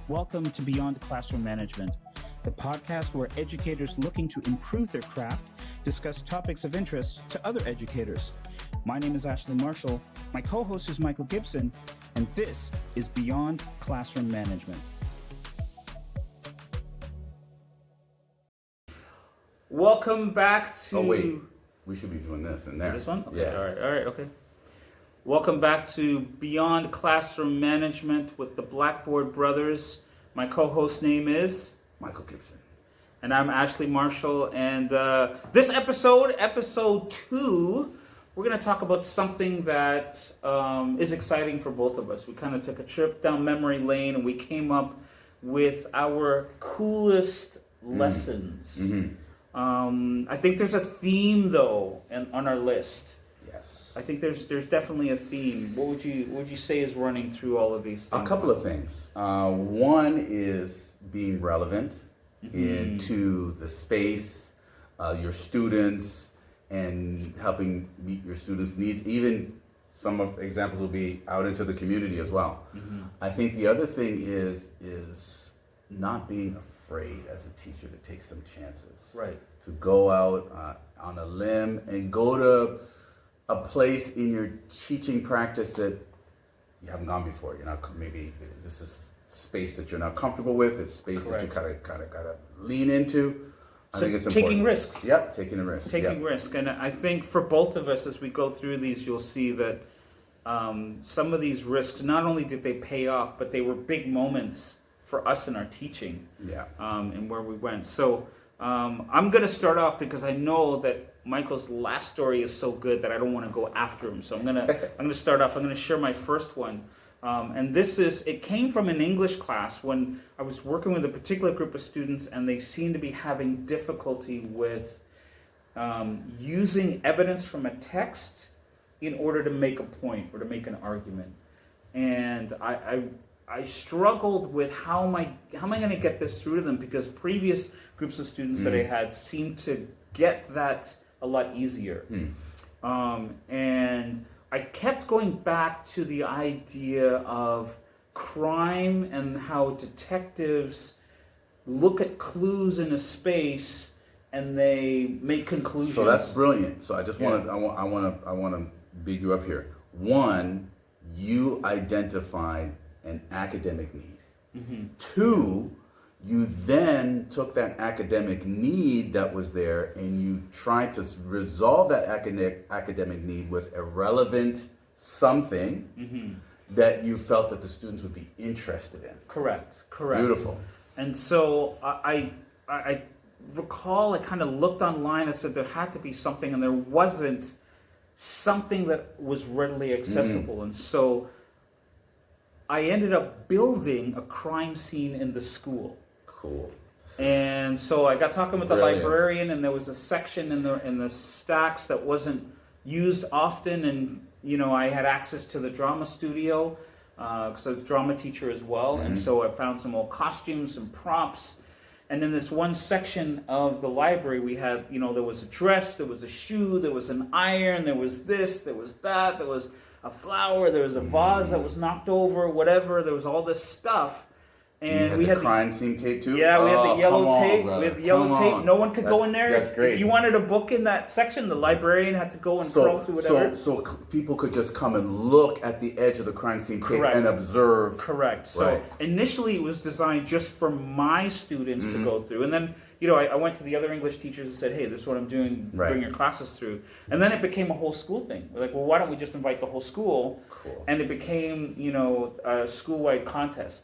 Welcome to Beyond Classroom Management, the podcast where educators looking to improve their craft discuss topics of interest to other educators. My name is Ashley Marshall, my co-host is Michael Gibson, and this is Beyond Classroom Management. Welcome back to... Oh, wait. We should be doing this in there. This one? Okay. Yeah. All right, okay. Welcome back to Beyond Classroom Management with the Blackboard Brothers. My co-host name is... Michael Gibson. And I'm Ashley Marshall. And this episode 2, we're going to talk about something that is exciting for both of us. We kind of took a trip down memory lane and we came up with our coolest lessons. Mm-hmm. I think there's a theme though on our list. Yes. I think there's definitely a theme. What would you say is running through all of these things? A couple of things. One is being relevant into the space, your students, and helping meet your students' needs. Even some of examples will be out into the community as well. Mm-hmm. I think the other thing is not being afraid as a teacher to take some chances. Right. To go out on a limb and go to a place in your teaching practice that you haven't gone before. You're not, maybe this is space that you're not comfortable with. It's space that you kind of gotta lean into. I think it's important. Taking risks. Yep, taking a risk. Taking risk, and I think for both of us, as we go through these, you'll see that some of these risks, not only did they pay off, but they were big moments for us in our teaching. Yeah. And where we went. So I'm going to start off because I know that Michael's last story is so good that I don't want to go after him. So I'm gonna start off. I'm gonna share my first one. And it came from an English class when I was working with a particular group of students and they seemed to be having difficulty with using evidence from a text in order to make a point or to make an argument. And I struggled with how am I going to get this through to them, because previous groups of students that I had seemed to get that a lot easier. And I kept going back to the idea of crime and how detectives look at clues in a space and they make conclusions. So that's brilliant. So I just want to big you up here. One, you identified an academic need. Mm-hmm. Two, you then took that academic need that was there and you tried to resolve that academic need with a relevant something that you felt that the students would be interested in. Correct. Beautiful. And so I recall I kind of looked online and said there had to be something, and there wasn't something that was readily accessible. And so I ended up building a crime scene in the school. Cool. And so I got talking with the librarian, and there was a section in the stacks that wasn't used often, and I had access to the drama studio because I was a drama teacher as well, and so I found some old costumes and props. And in this one section of the library, we had, there was a dress, there was a shoe, there was an iron, there was this, there was that, there was a flower, there was a vase that was knocked over, whatever. There was all this stuff. And we had the crime scene tape too? Yeah, we had the yellow tape. We had the yellow tape. No one could go in there. That's great. If you wanted a book in that section, the librarian had to go and crawl through whatever. So people could just come and look at the edge of the crime scene tape and observe. Correct. So initially it was designed just for my students to go through. And then, I went to the other English teachers and said, hey, this is what I'm doing. Bring your classes through. And then it became a whole school thing. We're like, well, why don't we just invite the whole school? Cool. And it became, a school-wide contest.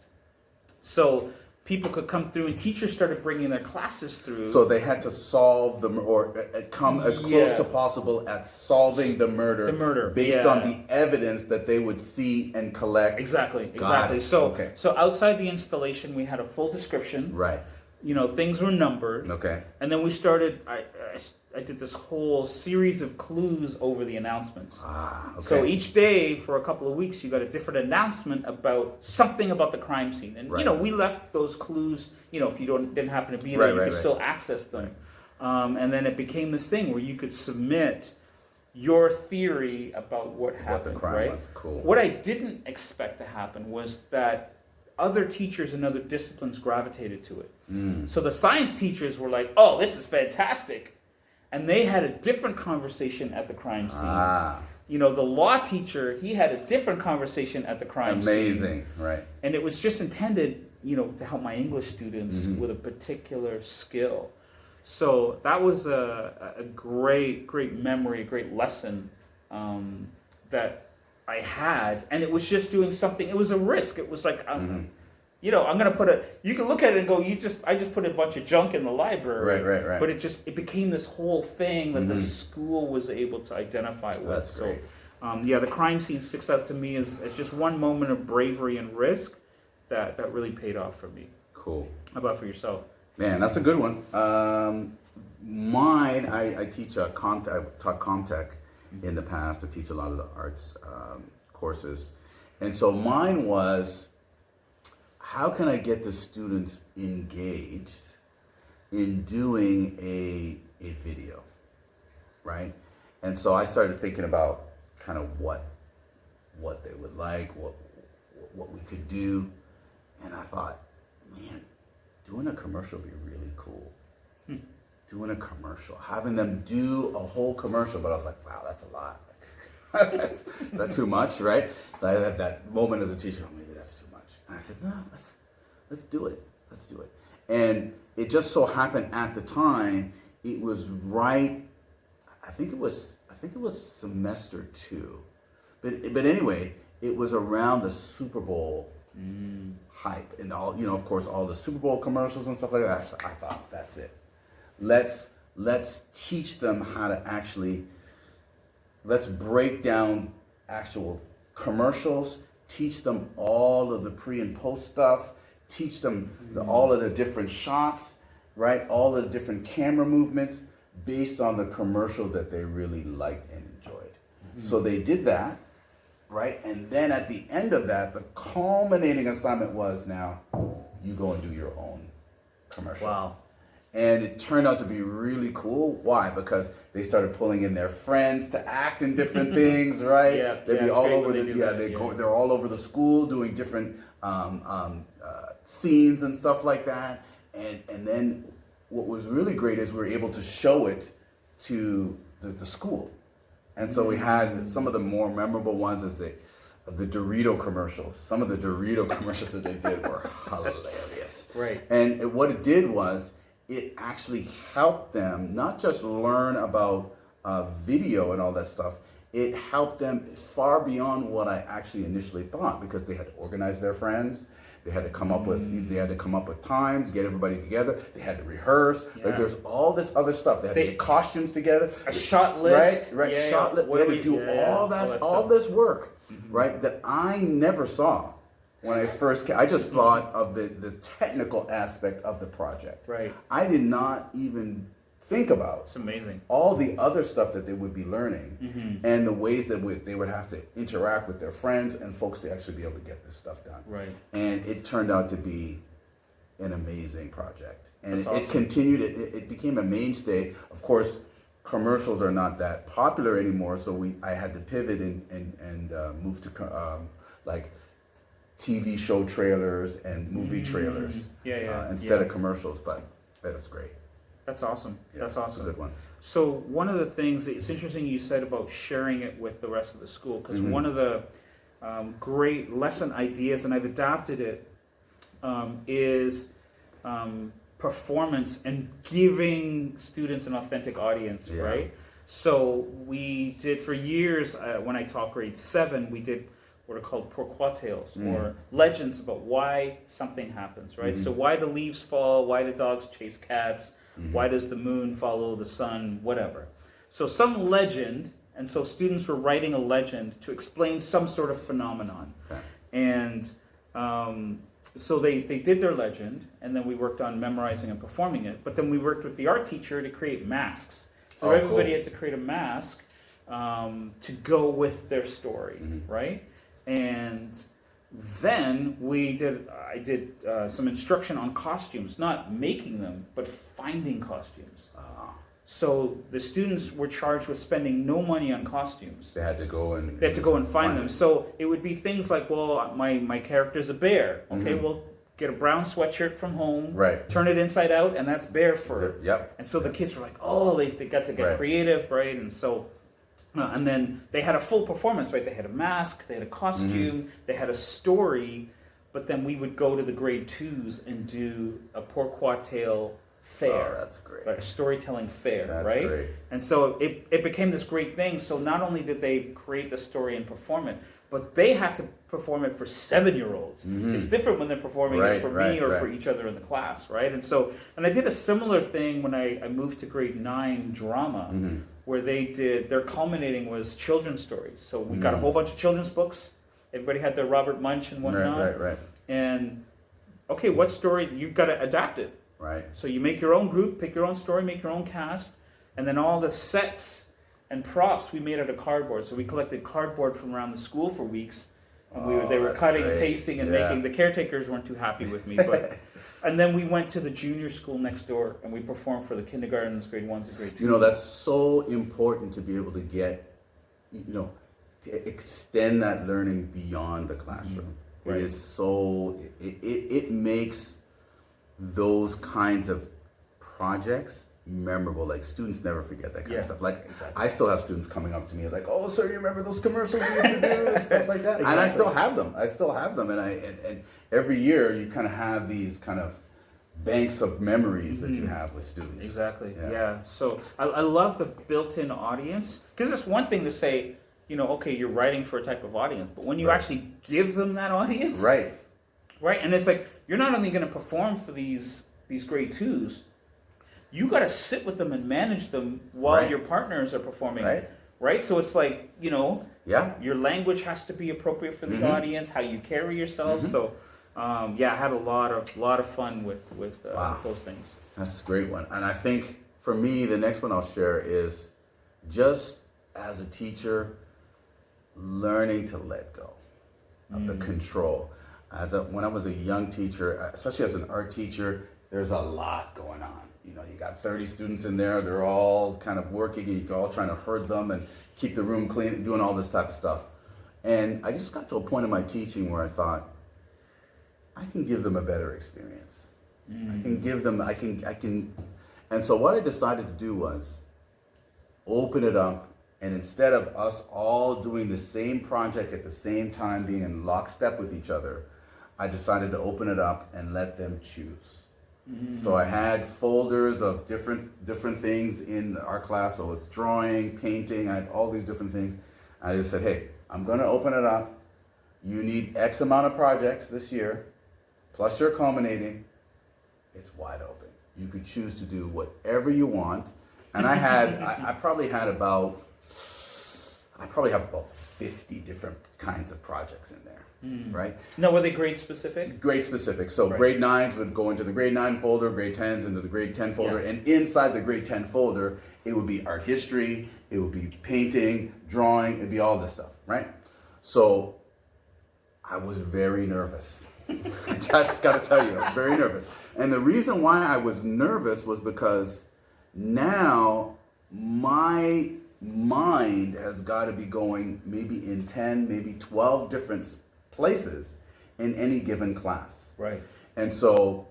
So people could come through, and teachers started bringing their classes through. So they had to solve or come as close to possible at solving the murder. Based on the evidence that they would see and collect. Exactly. So outside the installation, we had a full description. Right. Things were numbered. Okay. And then we started. I did this whole series of clues over the announcements. Okay. So each day for a couple of weeks, you got a different announcement about something about the crime scene. And, we left those clues, if you didn't happen to be there, you could still access them. And then it became this thing where you could submit your theory about what happened, the crime right? Was. Cool. What I didn't expect to happen was that other teachers in other disciplines gravitated to it. So the science teachers were like, oh, this is fantastic. And they had a different conversation at the crime scene. You know, the law teacher, he had a different conversation at the crime scene. Amazing, right. And it was just intended, you know, to help my English students with a particular skill. So that was a great memory, a great lesson that I had. And it was just doing something, it was a risk. It was like, you know, I'm going to you can look at it and go, I just put a bunch of junk in the library. Right. But it became this whole thing that the school was able to identify with. That's great. So, the crime scene sticks out to me as just one moment of bravery and risk that really paid off for me. Cool. How about for yourself? Man, that's a good one. Mine, I teach I've taught Comtech in the past. I teach a lot of the arts courses. And so mine was, how can I get the students engaged in doing a video, right? And so I started thinking about kind of what they would like, what we could do, and I thought, man, doing a commercial would be really cool. Doing a commercial, having them do a whole commercial, but I was like, wow, that's a lot. Is that too much, right? So I had that moment as a teacher, oh, maybe that's too much. And I said, no, let's do it. Let's do it. And it just so happened at the time, it was right, I think it was semester 2. But anyway, it was around the Super Bowl hype and all, you know, of course, all the Super Bowl commercials and stuff like that. So I thought, that's it. Let's teach them how to actually, let's break down actual commercials, teach them all of the pre and post stuff, teach them all of the different shots, right? All of the different camera movements based on the commercial that they really liked and enjoyed. So they did that, right? And then at the end of that, the culminating assignment was, now you go and do your own commercial. Wow. And it turned out to be really cool. Why? Because they started pulling in their friends to act in different things, right? They'd be all over they're all over the school doing different scenes and stuff like that. And then what was really great is we were able to show it to the school. And so we had some of the more memorable ones as the Dorito commercials. Some of the Dorito commercials that they did were hilarious. Right. And what it did was, it actually helped them not just learn about video and all that stuff. It helped them far beyond what I actually initially thought, because they had to organize their friends. They had to come up with times, get everybody together. They had to rehearse. Yeah. Like, there's all this other stuff. They had to get costumes together. A shot list. Right. Shot list. They had to do all this work, right? That I never saw. When I first came, I just thought of the technical aspect of the project. Right. I did not even think about It's amazing. all the other stuff that they would be learning and the ways that they would have to interact with their friends and folks to actually be able to get this stuff done. Right. And it turned out to be an amazing project. And That's awesome. it continued, it became a mainstay. Of course, commercials are not that popular anymore, so I had to pivot and move to like TV show trailers and movie trailers instead of commercials, but that's great. That's awesome. Yeah, That's awesome. That's a good one. So one of the things, it's interesting you said about sharing it with the rest of the school, because one of the great lesson ideas, and I've adapted it, is performance and giving students an authentic audience, right? So we did for years, when I taught grade 7, we did what are called pourquoi tales, or legends about why something happens, right? So why the leaves fall, why the dogs chase cats, why does the moon follow the sun, whatever. So some legend, and so students were writing a legend to explain some sort of phenomenon. Okay. And so they did their legend, and then we worked on memorizing and performing it, but then we worked with the art teacher to create masks. So everybody had to create a mask to go with their story, right? And then I did some instruction on costumes, not making them, but finding costumes. So the students were charged with spending no money on costumes. They had to go and find them. So it would be things like, well, my character's a bear. Okay, well, get a brown sweatshirt from home, right? Turn it inside out, and that's bear fur. Yep. And so the kids were like, oh, they got to get creative, right? And so, and then they had a full performance, right? They had a mask, they had a costume, they had a story, but then we would go to the grade 2s and do a pourquoi tale fair. Oh, that's great. Right, a storytelling fair, that's right? Great. And so it became this great thing. So not only did they create the story and perform it, but they had to perform it for 7-year-olds. It's different when they're performing it for me or for each other in the class, right? And so, and I did a similar thing when I moved to grade 9 drama, where they did, their culminating was children's stories. So we got a whole bunch of children's books. Everybody had their Robert Munch and whatnot. Right. And, okay, what story, you've got to adapt it. Right. So you make your own group, pick your own story, make your own cast, and then all the sets and props we made out of cardboard. So we collected cardboard from around the school for weeks, and they were cutting, pasting, and making. The caretakers weren't too happy with me, but and then we went to the junior school next door, and we performed for the kindergartens, grade 1s, and grade 2s. You know, that's so important to be able to get, to extend that learning beyond the classroom. Right. It is so. It makes those kinds of projects memorable. Like, students never forget that kind of stuff. Like, I still have students coming up to me like, oh, sir, you remember those commercials we used to do and stuff like that? And I still have them. And every year you kind of have these kind of banks of memories that you have with students. Exactly. Yeah. So I love the built-in audience, because it's one thing to say, okay, you're writing for a type of audience, but when you actually give them that audience, right, and it's like, you're not only going to perform for these grade 2s, you got to sit with them and manage them while your partners are performing. Right? So it's like, your language has to be appropriate for the audience, how you carry yourself. So, I had a lot of fun with those things. That's a great one. And I think for me, the next one I'll share is just as a teacher, learning to let go of the control. When I was a young teacher, especially as an art teacher, there's a lot going on. You got 30 students in there, they're all kind of working, and you're all trying to herd them and keep the room clean, doing all this type of stuff. And I just got to a point in my teaching where I thought, I can give them a better experience. I can give them, I can. And so what I decided to do was open it up, and instead of us all doing the same project at the same time, being in lockstep with each other, I decided to open it up and let them choose. So I had folders of different things in our class. So it's drawing, painting, I had all these different things. I just said, hey, I'm going to open it up. You need X amount of projects this year, plus you're culminating. It's wide open. You could choose to do whatever you want. And I probably have about 50 different kinds of projects in there. Right? No, were they grade specific? Grade specific. So grade 9s would go into the grade 9 folder, grade 10s into the grade 10 folder, and inside the grade 10 folder, it would be art history, it would be painting, drawing, it'd be all this stuff, right? So I was very nervous. I just got to tell you, I was very nervous. And the reason why I was nervous was because now my mind has got to be going maybe in 10, maybe 12 different places in any given class. Right. And so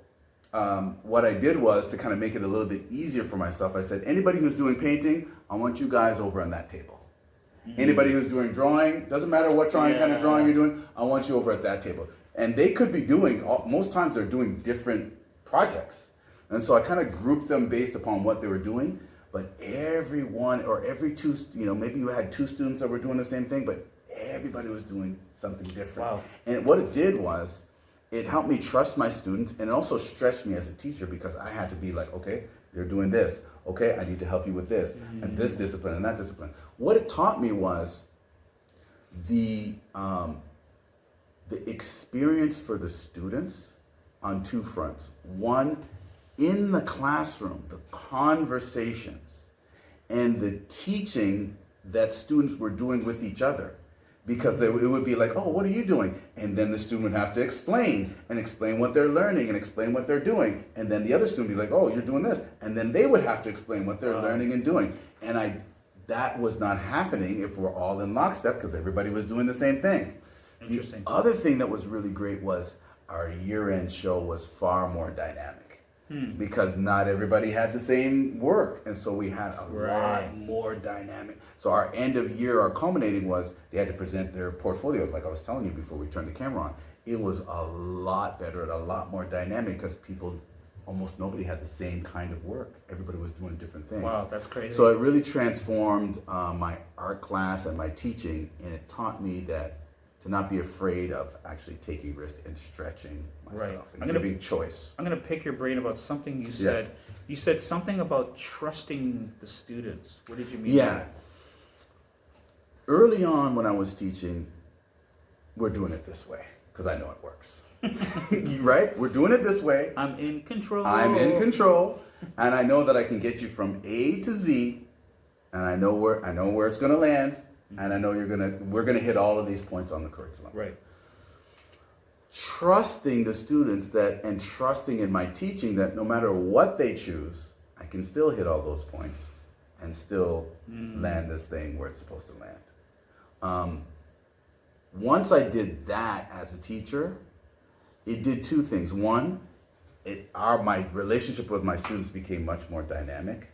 what I did was, to kind of make it a little bit easier for myself, I said, anybody who's doing painting, I want you guys over on that table. Anybody who's doing drawing, doesn't matter what kind of drawing you're doing, I want you over at that table. And they could be doing, most times they're doing different projects. And so I kind of grouped them based upon what they were doing. But every one or every two, maybe you had 2 students that were doing the same thing, but everybody was doing something different. Wow. And what it did was, it helped me trust my students, and it also stretched me as a teacher, because I had to be like, okay, they're doing this. Okay, I need to help you with this, and this discipline and that discipline. What it taught me was the experience for the students on 2 fronts. One, in the classroom, the conversations and the teaching that students were doing with each other. because it would be like, oh, what are you doing? And then the student would have to explain what they're learning and explain what they're doing. And then the other student would be like, oh, you're doing this. And then they would have to explain what they're learning and doing. And that was not happening if we're all in lockstep because everybody was doing the same thing. Interesting. The other thing that was really great was our year-end show was far more dynamic. Because not everybody had the same work, and so we had a lot more dynamic. So our end of year, our culminating was they had to present their portfolio, like I was telling you before we turned the camera on. It was a lot better and a lot more dynamic because almost nobody had the same kind of work. Everybody was doing different things. Wow, that's crazy. So it really transformed my art class and my teaching, and it taught me that to not be afraid of actually taking risks and stretching myself and giving choice. I'm going to pick your brain about something you said. Yeah. You said something about trusting the students. What did you mean by that? Early on when I was teaching, we're doing it this way because I know it works. Right? We're doing it this way. I'm in control. And I know that I can get you from A to Z, and I know where it's going to land. And I know we're gonna hit all of these points on the curriculum. Right. Trusting the students and trusting in my teaching that no matter what they choose, I can still hit all those points and still land this thing where it's supposed to land. Once I did that as a teacher, it did two things. One, my relationship with my students became much more dynamic.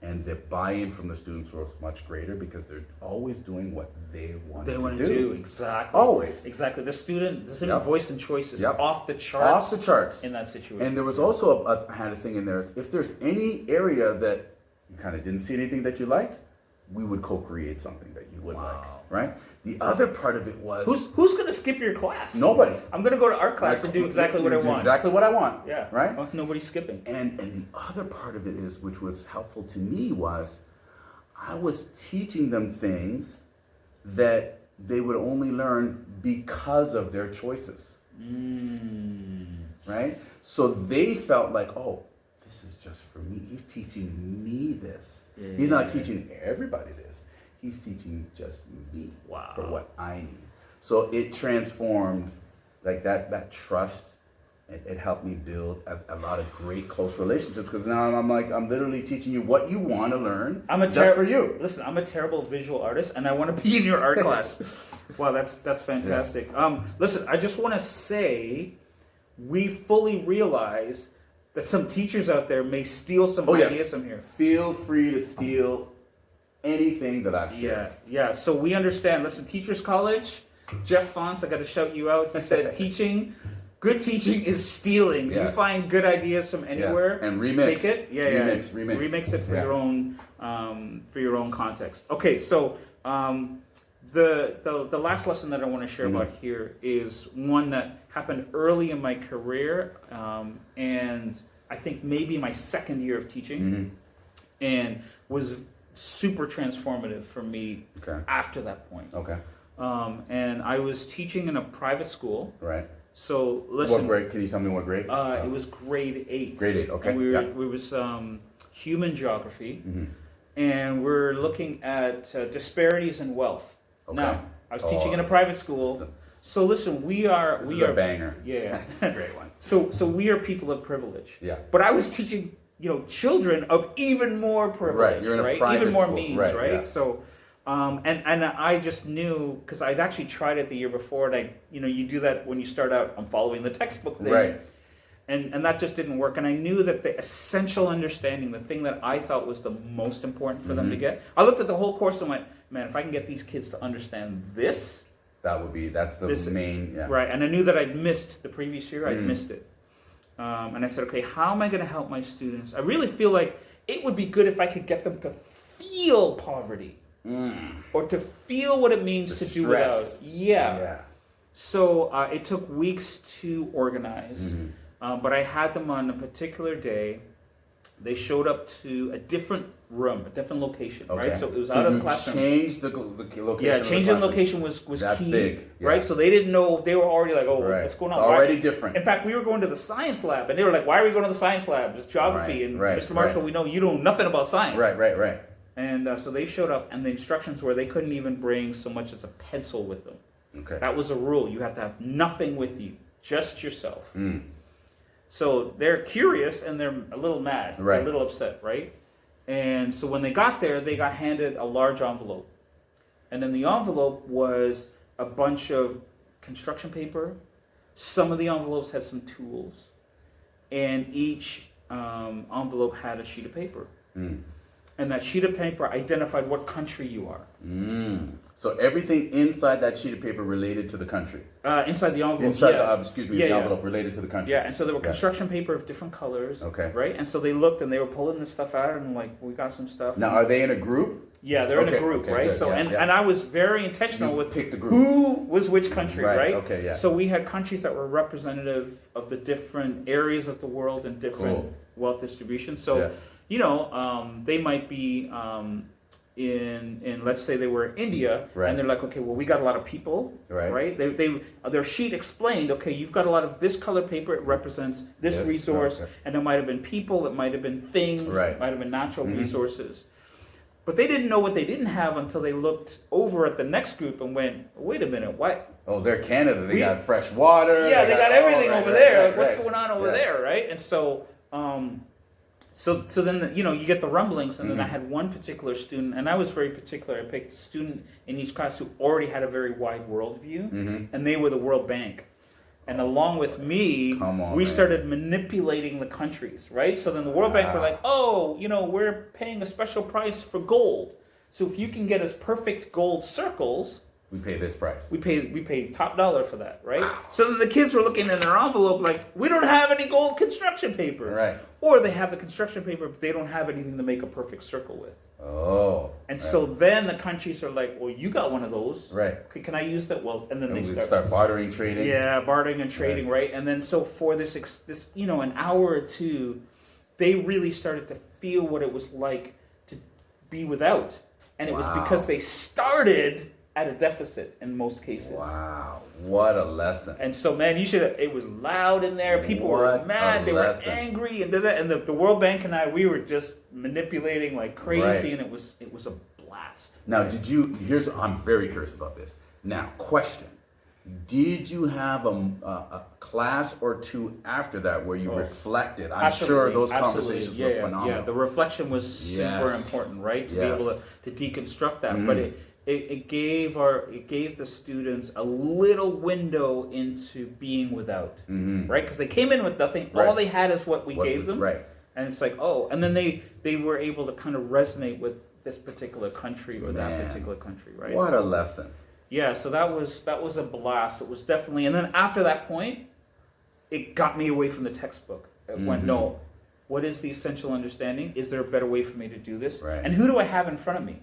And the buy-in from the students was much greater because they're always doing what they want to do. Exactly. Always. Exactly. The student voice and choice is off the charts. Off the charts. In that situation. And there was also I had a thing in there. If there's any area that you kind of didn't see anything that you liked, we would co-create something that you would like. Right? The other part of it was... Who's going to skip your class? Nobody. I'm going to go to art class and do exactly what I want. Exactly what I want. Yeah. Right? Oh, nobody's skipping. And the other part of it is, which was helpful to me, was I was teaching them things that they would only learn because of their choices. Right? So they felt like, oh, this is just for me. He's teaching me this. Yeah. He's not teaching everybody this. He's teaching just me for what I need. So it transformed like that trust. It helped me build a lot of great close relationships because now I'm literally teaching you what you want to learn just for you. Listen, I'm a terrible visual artist and I want to be in your art class. Wow, that's fantastic. Yeah. Listen, I just want to say we fully realize that some teachers out there may steal some ideas from here. Feel free to steal anything that I've shared. Yeah. So we understand. Listen, Teachers College, Jeff Fonts, I got to shout you out. He said, good teaching is stealing. Yes. You find good ideas from anywhere. And remix. Take it. Remix it for your own context. Okay, so the last lesson that I want to share about here is one that happened early in my career, and I think maybe my second year of teaching, and was super transformative for me after that point. Okay. And I was teaching in a private school. Right. So listen. What grade? Can you tell me what grade? It was grade 8. Grade 8. Okay. And we was human geography, and we're looking at disparities in wealth. Okay. Now, I was teaching in a private school. So listen, we are a banger. Yeah. That's a great one. So we are people of privilege. Yeah. But I was teaching children of even more privilege, right? You're in a private even more school. means, right? Yeah. Yeah. So, and I just knew because I'd actually tried it the year before, and you do that when you start out. I'm following the textbook thing, right? And that just didn't work. And I knew that the essential understanding, the thing that I thought was the most important for them to get. I looked at the whole course and went, man, if I can get these kids to understand this, that's the main, yeah. Right. And I knew that I'd missed the previous year. I'd missed it. And I said, okay, how am I going to help my students? I really feel like it would be good if I could get them to feel poverty or to feel what it means to do without. Yeah. So it took weeks to organize, but I had them on a particular day. They showed up to a different room, a different location, right? So it was out of the classroom. Changed the location. Yeah, changing the location was That's key, big, right? So they didn't know. They were already like, what's going on? It's already different. In fact, we were going to the science lab, and they were like, why are we going to the science lab? It's geography, and Mr. Marshall, we know you know nothing about science. Right. And so they showed up, and the instructions were they couldn't even bring so much as a pencil with them. Okay. That was a rule. You have to have nothing with you, just yourself. So they're curious, and they're a little mad, right. a little upset, right? And so when they got there, they got handed a large envelope. And in the envelope was a bunch of construction paper. Some of the envelopes had some tools. And each envelope had a sheet of paper. And that sheet of paper identified what country you are. So everything inside that sheet of paper related to the country. Inside the envelope. Inside the envelope related to the country. Yeah, and so there were construction paper of different colors. Okay. Right? And so they looked and they were pulling this stuff out and like, we got some stuff. Now, are they in a group? Yeah, they're in a group, right? Good. So and I was very intentional with pick the group. Who was which country, right? Okay, yeah. So we had countries that were representative of the different areas of the world and different wealth distribution. So, they might be in let's say they were in India, and they're like, okay, well, we got a lot of people, right? They their sheet explained, okay, you've got a lot of this color paper, it represents this resource, and there might have been people, it might have been things, it might have been natural resources. But they didn't know what they didn't have until they looked over at the next group and went, wait a minute, what? Oh, they're Canada. They got fresh water. Yeah, they got everything over there. Like, what's going on over there, right? And so, so then you get the rumblings, and then I had one particular student, and I was very particular. I picked a student in each class who already had a very wide worldview, and they were the World Bank. And along with me, we started manipulating the countries, right? So then the World Bank were like, oh, we're paying a special price for gold. So if you can get us perfect gold circles, we pay this price. We pay top dollar for that, right? Wow. So then the kids were looking in their envelope like, we don't have any gold construction paper. Right. Or they have the construction paper, but they don't have anything to make a perfect circle with. Oh. And so then the countries are like, well, you got one of those. Right. Okay, can I use that? Well, and then they start bartering, trading. Yeah, bartering and trading, right? And then so for this an hour or two, they really started to feel what it was like to be without. And it was because they started at a deficit in most cases. Wow, what a lesson. And so, man, it was loud in there. People were mad, they were angry, and the World Bank and we were just manipulating like crazy, and it was a blast. Now, I'm very curious about this. Now, question. Did you have a class or two after that where you reflected? I'm sure those conversations were phenomenal. Yeah, the reflection was super important, right? To be able to deconstruct that. But it gave the students a little window into being without, right? Because they came in with nothing. Right. All they had is what we gave them. Right. And it's like, and then they were able to kind of resonate with this particular country or that particular country, right? What a lesson. Yeah, so that was a blast. It was definitely, and then after that point, it got me away from the textbook. It went, no, what is the essential understanding? Is there a better way for me to do this? Right. And who do I have in front of me?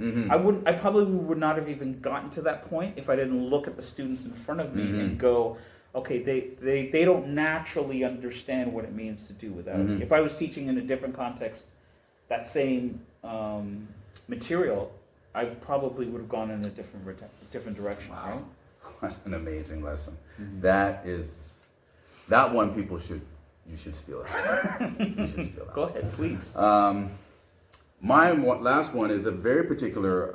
I probably would not have even gotten to that point if I didn't look at the students in front of me and go, okay, they don't naturally understand what it means to do without it. If I was teaching in a different context, that same material, I probably would have gone in a different direction. Wow. Right? What an amazing lesson. That one you should steal it. You should steal it. Go ahead, please. My last one is a very particular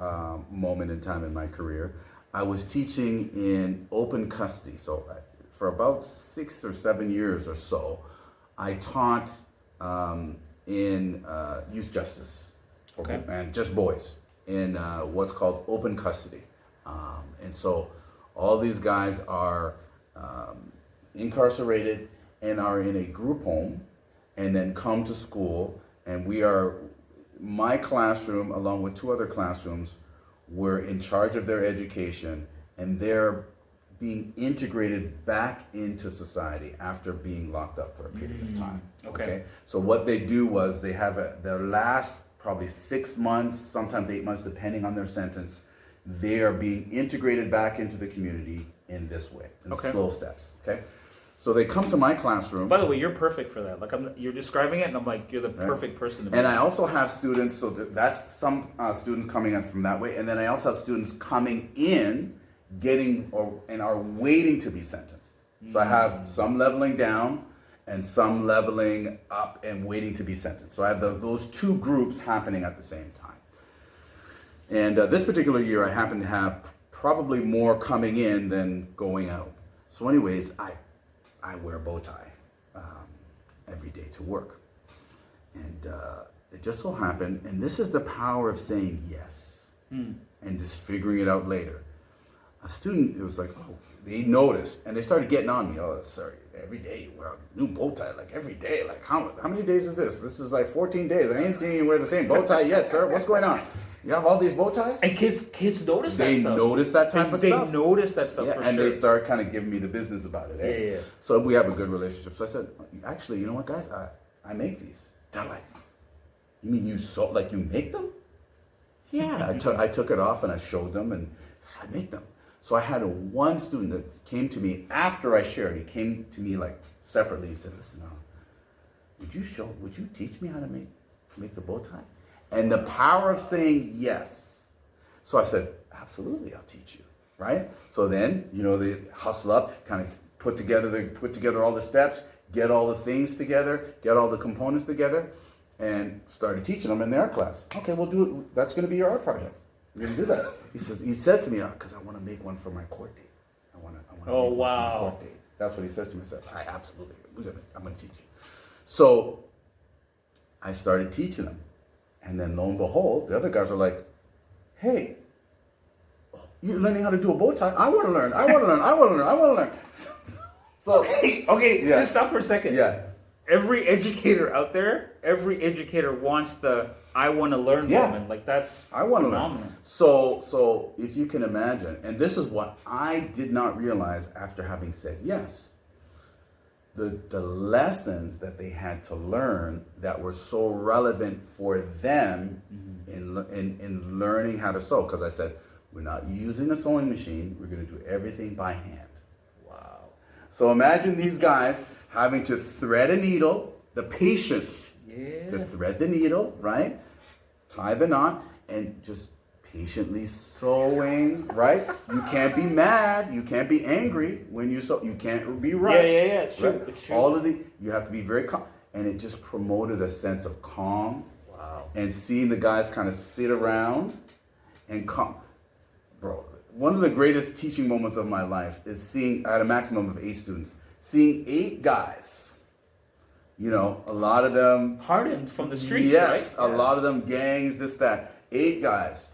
moment in time in my career. I was teaching in open custody. So for about 6 or 7 years or so, I taught in youth justice. And just boys in what's called open custody. And so all these guys are incarcerated and are in a group home and then come to school, and my classroom along with 2 other classrooms were in charge of their education, and they're being integrated back into society after being locked up for a period of time. Okay. So what they do was they have their last probably 6 months, sometimes 8 months, depending on their sentence, they are being integrated back into the community in this way, in slow steps. Okay. So they come to my classroom. By the way, you're perfect for that. Like you're describing it, and I'm like, you're the perfect person to be. And I also have students. So that's some students coming in from that way, and then I also have students coming in, and are waiting to be sentenced. So I have some leveling down, and some leveling up and waiting to be sentenced. So I have those 2 groups happening at the same time. And this particular year, I happened to have probably more coming in than going out. So anyways, I wear a bow tie every day to work. And it just so happened, and this is the power of saying yes and just figuring it out later. A student, it was like, oh, they noticed, and they started getting on me. Oh, sorry, every day you wear a new bow tie, like every day. Like how many days is this? This is like 14 days. I ain't seen you wear the same bow tie yet, sir. What's going on? You have all these bow ties? And kids notice that they stuff. They notice that type of stuff. They notice that stuff, yeah, for and sure. they start kind of giving me the business about it. Eh? Yeah. So we have a good relationship. So I said, actually, you know what, guys? I make these. They're like, you mean you make them? Yeah, I took it off and I showed them and I make them. So I had one student that came to me after I shared. He came to me like separately. He said, listen, would you teach me how to make the bow tie? And the power of saying yes. So I said, absolutely, I'll teach you, right? So then, they hustle up, kind of put together all the steps, get all the things together, get all the components together, and started teaching them in their class. Okay, we'll do it. That's going to be your art project. We're going to do that. He said to me, because I want to make one for my court date. I want to make one for my court date. That's what he says to me. I said, absolutely, I'm going to teach you. So I started teaching them. And then lo and behold, the other guys are like, hey, you're learning how to do a bow tie? I want to learn. So, okay, yeah. Just stop for a second. Yeah. Every educator out there, wants the I want to learn moment. Like that's I want to phenomenal. learn. So if you can imagine, and this is what I did not realize after having said yes, the lessons that they had to learn that were so relevant for them in learning how to sew. Because I said, we're not using a sewing machine. We're going to do everything by hand. Wow. So imagine these guys having to thread a needle, the patience to thread the needle, right? Tie the knot, and just patiently sewing, right? You can't be mad, you can't be angry when you sew, you can't be rushed. Yeah, it's true. Right? It's true. You have to be very calm. And it just promoted a sense of calm. Wow. And seeing the guys kind of sit around and calm. Bro, one of the greatest teaching moments of my life is seeing, I had a maximum of 8 students, seeing 8 guys, a lot of them hardened from the streets, yes, right? A lot of them gangs, this, that. 8 guys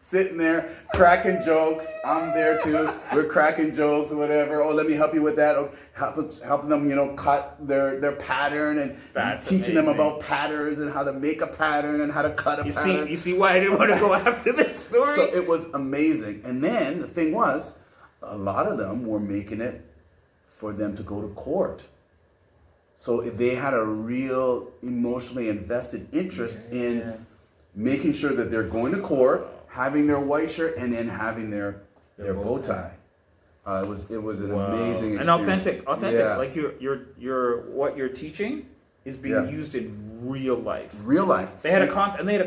sitting there cracking jokes. I'm there too. We're cracking jokes or whatever. Oh, let me help you with that. Oh, helping them, cut their pattern and teaching them about patterns and how to make a pattern and how to cut a pattern. You see why I didn't want to go after this story? So it was amazing. And then the thing was, a lot of them were making it for them to go to court. So they had a real emotionally invested interest in making sure that they're going to court, having their white shirt, and then having their bow tie. It was an amazing experience. And authentic. Yeah. Like your what you're teaching is being used in real life. Real life. They had a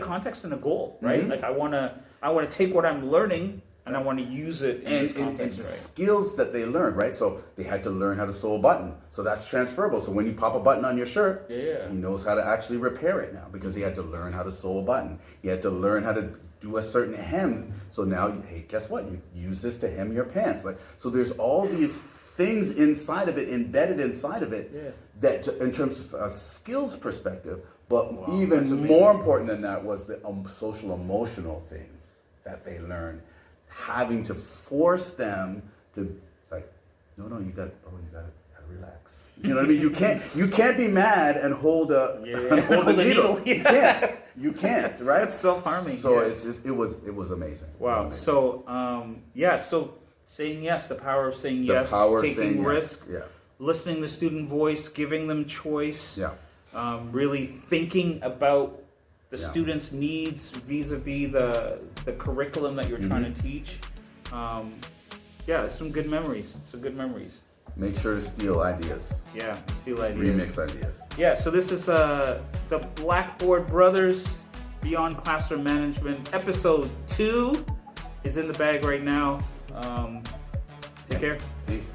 context and a goal, right? Mm-hmm. Like I want to take what I'm learning and I want to use it in this and context, the right? skills that they learned, right? So they had to learn how to sew a button. So that's transferable. So when you pop a button on your shirt, he knows how to actually repair it now because he had to learn how to sew a button. He had to learn how to do a certain hem. So now, hey, guess what? You use this to hem your pants. So there's all these things inside of it, embedded inside of it, that in terms of a skills perspective, but even more important than that was the social emotional things that they learned. Having to force them to no, you gotta relax. You know what I mean? You can't be mad and hold a needle. You can't, right? That's self-harming. So it was amazing. Wow. It was amazing. So saying yes, the power of saying The yes, power of taking saying risk, yes. listening to the student voice, giving them choice, really thinking about the students' needs vis-a-vis the curriculum that you're trying to teach. Some good memories. Make sure to steal ideas. Yeah, steal ideas. Remix ideas. Yeah, so this is the Blackboard Brothers Beyond Classroom Management. Episode 2 is in the bag right now. Take care. Peace.